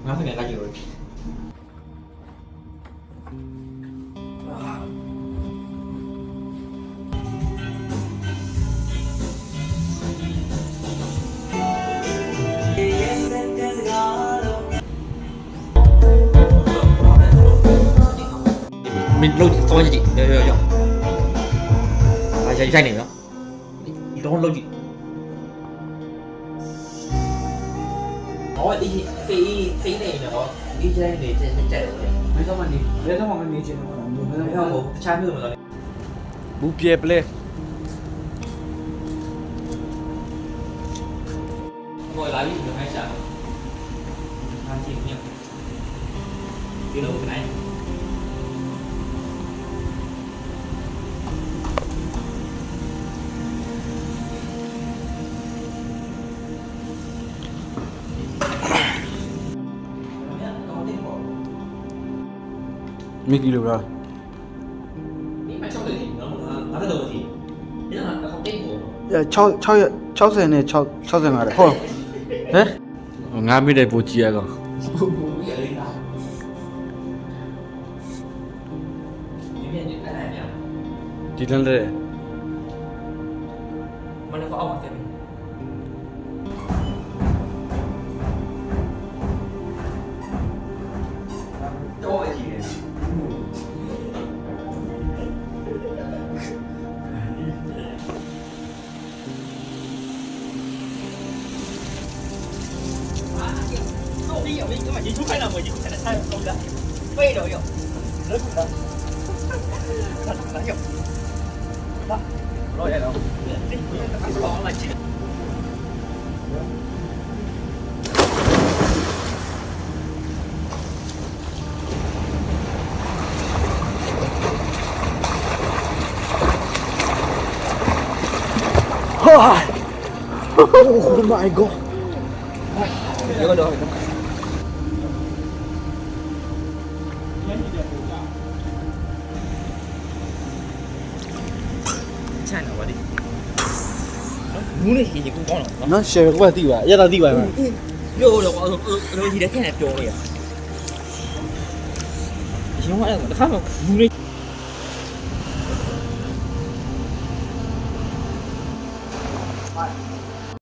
ငါစနေလိုက်ကြည့်လို့မင်းလို့စောကြည့်ရောအားရိုက်နေနော်ဒီတော့လို့ကြည့်哦，你飞那个哦，你这里这的，没什么的，没什么没钱的，没什么然后产品么的，不别不嘞，我来一个还是，看见没有？别弄来。没几路了，你买超市的，哪个东西？你那那好点过？超市呢，超市哪里？好，哎，俺没得不接个，不也累啦。里面你看哪边？几天嘞？我那个奥马这边。多几年。有根本就出开了，我就在那菜弄的，非都有，热乎的，哪有？那老爷了，这不好了，这。哇！Oh my god！ 有个多。菜呢？我的。ဘူးနဲ့ရေကူကောင်းတော့ နော်ရှယ်ကွက်တိပါရတာတိပါမှာ ပြောတော့ဒီလက်ထက်နဲ့ပြောလို့ရရှင်ကလည်းတစ်ခါမှဘူးနဲ့